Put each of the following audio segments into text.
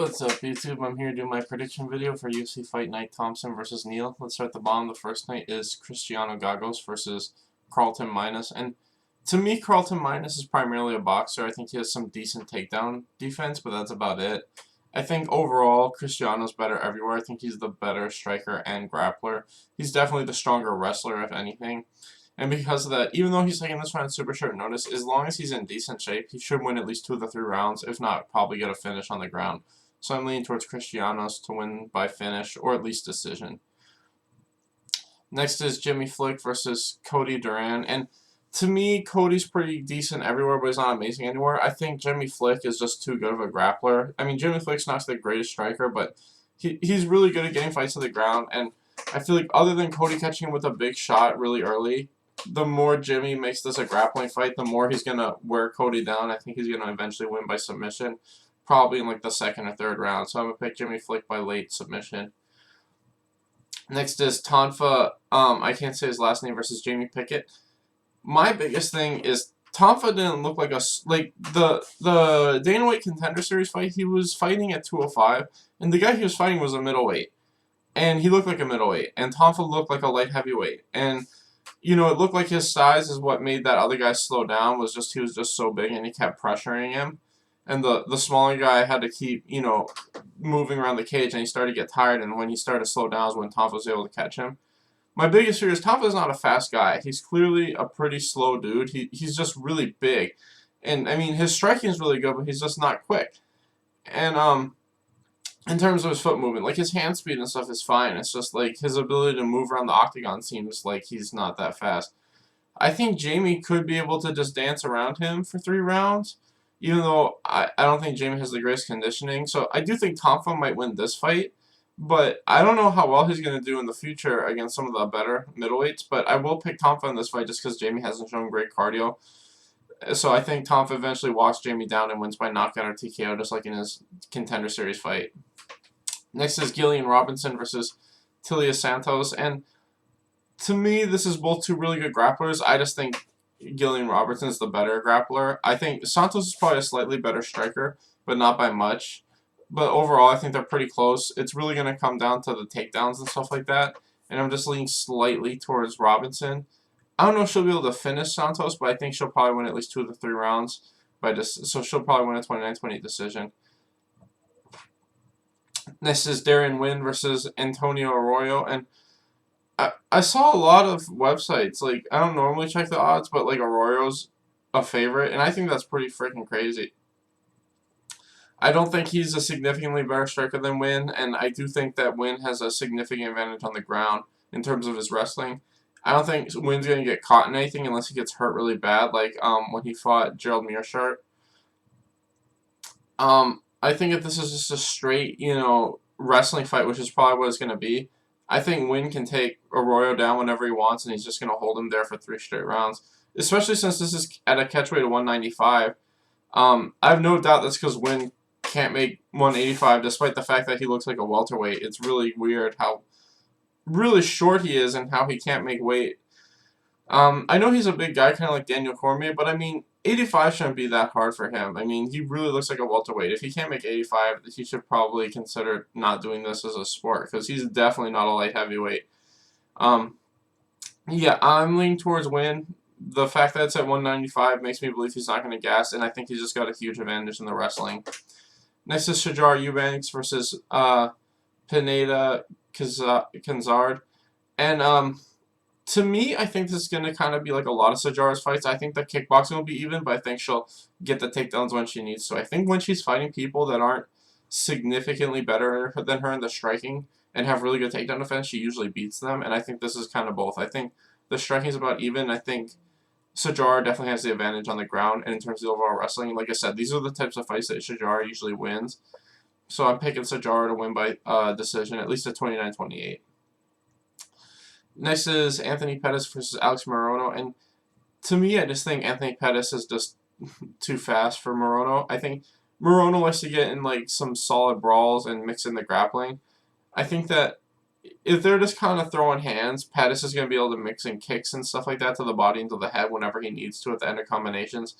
What's up, YouTube? I'm here to do my prediction video for UFC Fight Night Thompson versus Neal. Let's start at the bottom. The first night is Cristiano Gagos versus Carlton Minus. And to me, Carlton Minus is primarily a boxer. I think he has some decent takedown defense, but that's about it. I think overall, Cristiano's better everywhere. I think he's the better striker and grappler. He's definitely the stronger wrestler, if anything. And because of that, even though he's taking this fight on super short notice, as long as he's in decent shape, he should win at least 2 of the 3 rounds. If not, probably get a finish on the ground. So I'm leaning towards Cristianos to win by finish, or at least decision. Next is Jimmy Flick versus Cody Duran. And to me, Cody's pretty decent everywhere, but he's not amazing anywhere. I think Jimmy Flick is just too good of a grappler. I mean, Jimmy Flick's not the greatest striker, but he's really good at getting fights to the ground. And I feel like other than Cody catching him with a big shot really early, the more Jimmy makes this a grappling fight, the more he's going to wear Cody down. I think he's going to eventually win by submission. Probably in like the 2nd or 3rd round. So I'm going to pick Jimmy Flick by late submission. Next is Tonfa, I can't say his last name, versus Jamie Pickett. My biggest thing is Tonfa didn't look like the Dana White Contender Series fight. He was fighting at 205, and the guy he was fighting was a middleweight. And he looked like a middleweight. And Tonfa looked like a light heavyweight. And, you know, it looked like his size is what made that other guy slow down, was just he was just so big and he kept pressuring him. And the smaller guy had to keep, you know, moving around the cage, and he started to get tired, and when he started to slow down is when Tonfa was able to catch him. My biggest fear is Tonfa's not a fast guy. He's clearly a pretty slow dude. He's just really big. And, I mean, his striking is really good, but he's just not quick. And, in terms of his foot movement, like, his hand speed and stuff is fine. It's just, like, his ability to move around the octagon seems like he's not that fast. I think Jamie could be able to just dance around him for 3 rounds. Even though I don't think Jamie has the greatest conditioning. So I do think Tonfa might win this fight. But I don't know how well he's going to do in the future against some of the better middleweights. But I will pick Tonfa in this fight just because Jamie hasn't shown great cardio. So I think Tonfa eventually walks Jamie down and wins by knockout or TKO, just like in his Contender Series fight. Next is Gillian Robinson versus Tilia Santos. And to me, this is both 2 really good grapplers. I just think Gillian Robertson is the better grappler. I think Santos is probably a slightly better striker, but not by much. But overall, I think they're pretty close. It's really going to come down to the takedowns and stuff like that. And I'm just leaning slightly towards Robinson. I don't know if she'll be able to finish Santos, but I think she'll probably win at least 2 of the 3 rounds. So she'll probably win a 29-28 decision. Next is Darren Wynn versus Antonio Arroyo. And I saw a lot of websites, like, I don't normally check the odds, but, like, Arroyo's a favorite, and I think that's pretty freaking crazy. I don't think he's a significantly better striker than Wynn, and I do think that Wynn has a significant advantage on the ground in terms of his wrestling. I don't think Wynn's going to get caught in anything unless he gets hurt really bad, like when he fought Gerald Meerschaert. I think if this is just a straight, you know, wrestling fight, which is probably what it's going to be, I think Wynn can take Arroyo down whenever he wants, and he's just going to hold him there for 3 straight rounds. Especially since this is at a catchweight of 195. I have no doubt that's because Wynn can't make 185, despite the fact that he looks like a welterweight. It's really weird how really short he is and how he can't make weight. I know he's a big guy, kind of like Daniel Cormier, but I mean, 85 shouldn't be that hard for him. I mean, he really looks like a welterweight. If he can't make 85, he should probably consider not doing this as a sport, because he's definitely not a light heavyweight. Yeah, I'm leaning towards Wynn. The fact that it's at 195 makes me believe he's not going to gas, and I think he's just got a huge advantage in the wrestling. Next is Shajar Eubanks versus Pineda Canzard. And to me, I think this is going to kind of be like a lot of Sajar's fights. I think the kickboxing will be even, but I think she'll get the takedowns when she needs to. I think when she's fighting people that aren't significantly better than her in the striking and have really good takedown defense, she usually beats them. And I think this is kind of both. I think the striking is about even. I think Sajar definitely has the advantage on the ground and in terms of the overall wrestling. Like I said, these are the types of fights that Sajar usually wins. So I'm picking Sajar to win by decision, at least at 29-28. Next is Anthony Pettis versus Alex Morono, and to me, I just think Anthony Pettis is just too fast for Morono. I think Morono likes to get in like some solid brawls and mix in the grappling. I think that if they're just kind of throwing hands, Pettis is going to be able to mix in kicks and stuff like that to the body and to the head whenever he needs to at the end of combinations.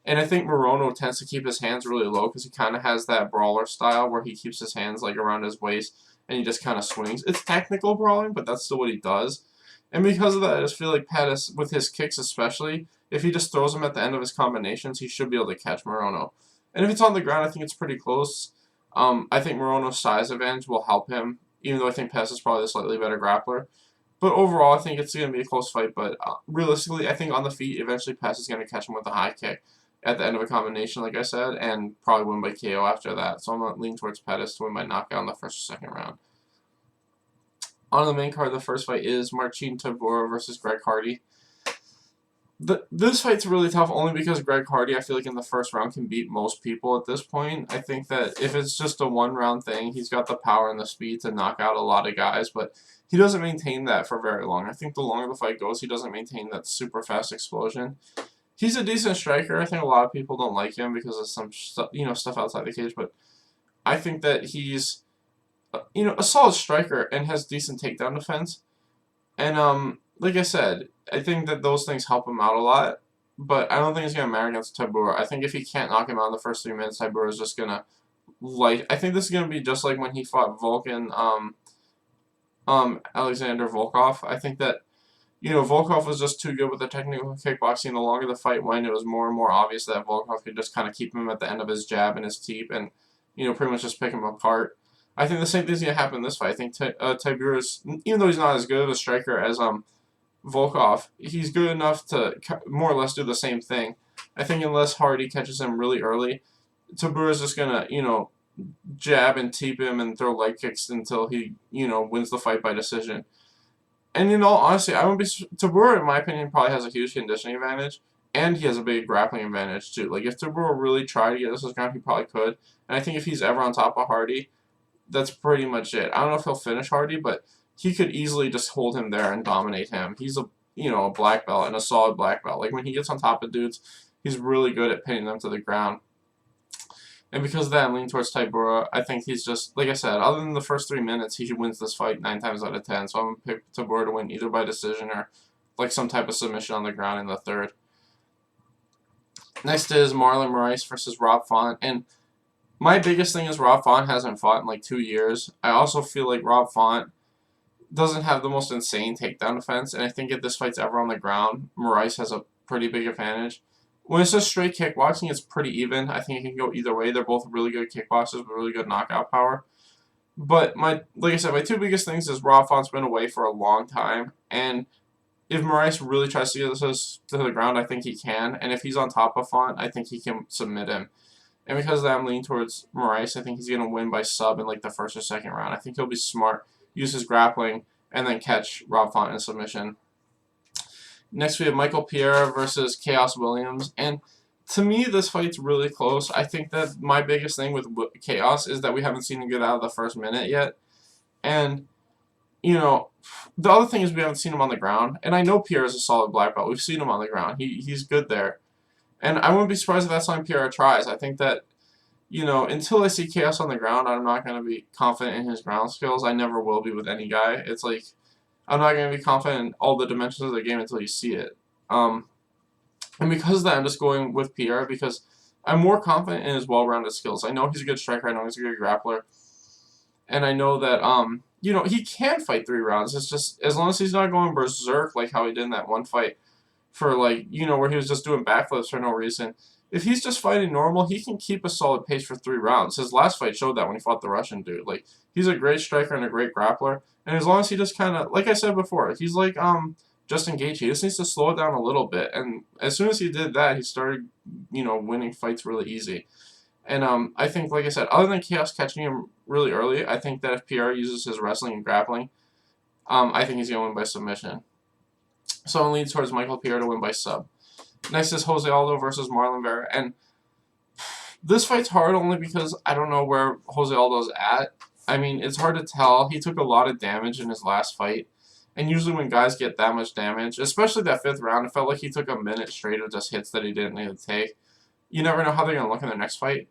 And I think Morono tends to keep his hands really low because he kind of has that brawler style where he keeps his hands like around his waist and he just kind of swings. It's technical brawling, but that's still what he does. And because of that, I just feel like Pettis, with his kicks especially, if he just throws them at the end of his combinations, he should be able to catch Morono. And if it's on the ground, I think it's pretty close. I think Morono's size advantage will help him, even though I think Pettis is probably the slightly better grappler. But overall, I think it's going to be a close fight. But realistically, I think on the feet, eventually Pettis is going to catch him with a high kick at the end of a combination, like I said, and probably win by KO after that. So I'm going to lean towards Pettis to win by knockout in the first or second round. On the main card, the first fight is Marcin Tybura versus Greg Hardy. This fight's really tough only because Greg Hardy, I feel like in the first round, can beat most people at this point. I think that if it's just a one-round thing, he's got the power and the speed to knock out a lot of guys, but he doesn't maintain that for very long. I think the longer the fight goes, he doesn't maintain that super fast explosion. He's a decent striker. I think a lot of people don't like him because of some stuff outside the cage, but I think that he's a solid striker and has decent takedown defense. And like I said, I think that those things help him out a lot, but I don't think it's going to matter against Tybura. I think if he can't knock him out in the first 3 minutes, Tybura is just going to I think this is going to be just like when he fought Alexander Volkov. I think that, Volkov was just too good with the technical kickboxing. The longer the fight went, it was more and more obvious that Volkov could just kind of keep him at the end of his jab and his teep and, pretty much just pick him apart. I think the same thing's going to happen in this fight. I think Tybura's, even though he's not as good of a striker as Volkov, he's good enough to more or less do the same thing. I think unless Hardy catches him really early, Tybura's just going to, jab and teep him and throw leg kicks until he, wins the fight by decision. And in all honesty, Tybura, in my opinion, probably has a huge conditioning advantage, and he has a big grappling advantage too. Like if Tybura really tried to get this ground, he probably could. And I think if he's ever on top of Hardy, that's pretty much it. I don't know if he'll finish Hardy, but he could easily just hold him there and dominate him. He's a black belt and a solid black belt. Like when he gets on top of dudes, he's really good at pinning them to the ground. And because of that, I'm leaning towards Tybura. I think he's just, like I said, other than the first 3 minutes, he wins this fight 9 times out of 10. So I'm going to pick Tybura to win either by decision or like some type of submission on the ground in the third. Next is Marlon Moraes versus Rob Font. And my biggest thing is Rob Font hasn't fought in like 2 years. I also feel like Rob Font doesn't have the most insane takedown defense, and I think if this fight's ever on the ground, Moraes has a pretty big advantage. When it's just straight kickboxing, it's pretty even. I think it can go either way. They're both really good kickboxers with really good knockout power. But like I said, my 2 biggest things is Rob Font's been away for a long time, and if Moraes really tries to get this to the ground, I think he can. And if he's on top of Font, I think he can submit him. And because of that, I'm leaning towards Moraes. I think he's going to win by sub in like the first or second round. I think he'll be smart, use his grappling, and then catch Rob Font in a submission. Next, we have Michael Pereira versus Chaos Williams. And to me, this fight's really close. I think that my biggest thing with Chaos is that we haven't seen him get out of the first minute yet. And, the other thing is we haven't seen him on the ground. And I know Pereira's a solid black belt. We've seen him on the ground. He's good there. And I wouldn't be surprised if that's something Pereira tries. I think that, until I see Chaos on the ground, I'm not going to be confident in his ground skills. I never will be with any guy. It's like, I'm not going to be confident in all the dimensions of the game until you see it. And because of that, I'm just going with Pereira because I'm more confident in his well-rounded skills. I know he's a good striker. I know he's a good grappler. And I know that, he can fight 3 rounds. It's just, as long as he's not going berserk like how he did in that one fight for, like, where he was just doing backflips for no reason. If he's just fighting normal, he can keep a solid pace for 3 rounds. His last fight showed that when he fought the Russian dude. Like, he's a great striker and a great grappler. And as long as he just kind of, like I said before, he's like Justin Gaethje. He just needs to slow it down a little bit. And as soon as he did that, he started, winning fights really easy. And I think, like I said, other than Chaos catching him really early, I think that if Pierre uses his wrestling and grappling, I think he's going to win by submission. So I'm leaning towards Michael Pierre to win by sub. Next is Jose Aldo versus Marlon Vera. And this fight's hard only because I don't know where Jose Aldo's at. I mean, it's hard to tell. He took a lot of damage in his last fight. And usually when guys get that much damage, especially that 5th round, it felt like he took a minute straight of just hits that he didn't need to take. You never know how they're going to look in their next fight.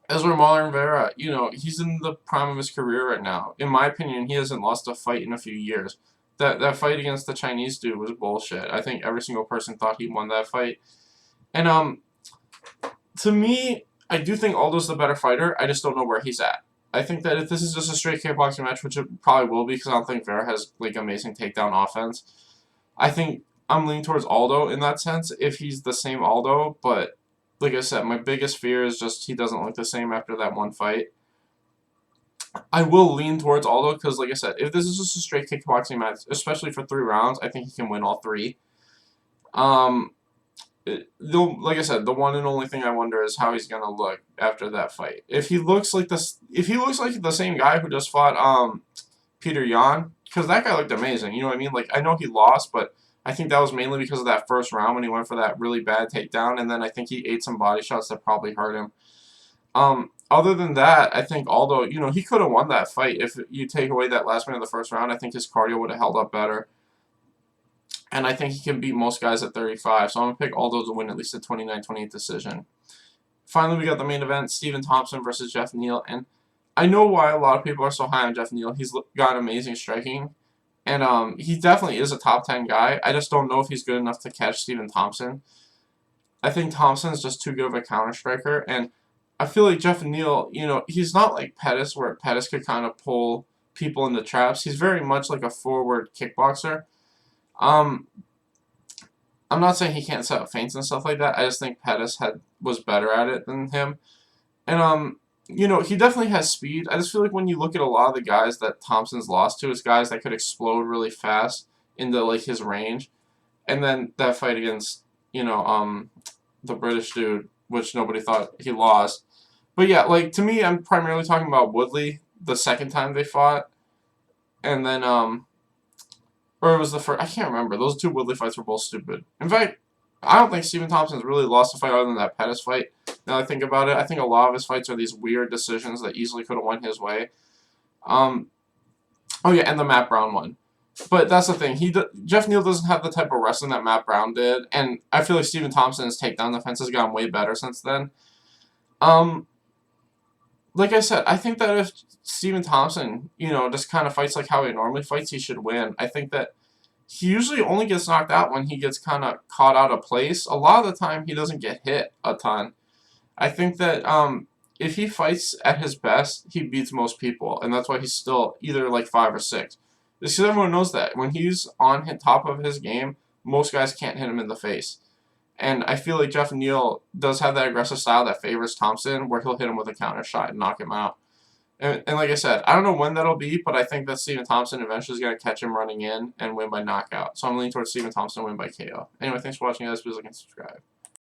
As for Marlon Vera, he's in the prime of his career right now. In my opinion, he hasn't lost a fight in a few years. That fight against the Chinese dude was bullshit. I think every single person thought he won that fight. And to me, I do think Aldo's the better fighter. I just don't know where he's at. I think that if this is just a straight kickboxing match, which it probably will be, because I don't think Vera has like amazing takedown offense. I think I'm leaning towards Aldo in that sense, if he's the same Aldo. But like I said, my biggest fear is just he doesn't look the same after that one fight. I will lean towards Aldo because, like I said, if this is just a straight kickboxing match, especially for 3 rounds, I think he can win all 3. Um, like I said, the one and only thing I wonder is how he's gonna look after that fight. If he looks like this, if he looks like the same guy who just fought Peter Yan, because that guy looked amazing. You know what I mean? Like I know he lost, but I think that was mainly because of that first round when he went for that really bad takedown, and then I think he ate some body shots that probably hurt him. Other than that, I think Aldo, he could have won that fight if you take away that last minute of the first round. I think his cardio would have held up better. And I think he can beat most guys at 35. So I'm going to pick Aldo to win at least a 29-28 decision. Finally, we got the main event, Stephen Thompson versus Jeff Neal. And I know why a lot of people are so high on Jeff Neal. He's got amazing striking. And he definitely is a top 10 guy. I just don't know if he's good enough to catch Stephen Thompson. I think Thompson's just too good of a counter striker. And I feel like Jeff Neal, he's not like Pettis, where Pettis could kind of pull people into traps. He's very much like a forward kickboxer. I'm not saying he can't set up feints and stuff like that. I just think Pettis was better at it than him. And he definitely has speed. I just feel like when you look at a lot of the guys that Thompson's lost to, is guys that could explode really fast into like his range. And then that fight against, the British dude, which nobody thought he lost. But yeah, like to me, I'm primarily talking about Woodley the second time they fought. And then or it was the first. I can't remember. Those 2 Woodley fights were both stupid. In fact, I don't think Stephen Thompson's really lost a fight other than that Pettis fight. Now that I think about it, I think a lot of his fights are these weird decisions that easily could have went his way. Oh yeah, and the Matt Brown one. But that's the thing. Jeff Neal doesn't have the type of wrestling that Matt Brown did, and I feel like Stephen Thompson's takedown defense has gotten way better since then. Like I said, I think that if Stephen Thompson, just kind of fights like how he normally fights, he should win. I think that he usually only gets knocked out when he gets kind of caught out of place. A lot of the time, he doesn't get hit a ton. I think that if he fights at his best, he beats most people, and that's why he's still either like 5 or 6. Because everyone knows that when he's on top of his game, most guys can't hit him in the face. And I feel like Jeff Neal does have that aggressive style that favors Thompson, where he'll hit him with a counter shot and knock him out. And like I said, I don't know when that'll be, but I think that Stephen Thompson eventually is going to catch him running in and win by knockout. So I'm leaning towards Stephen Thompson to win by KO. Anyway, thanks for watching, guys. Please like and subscribe.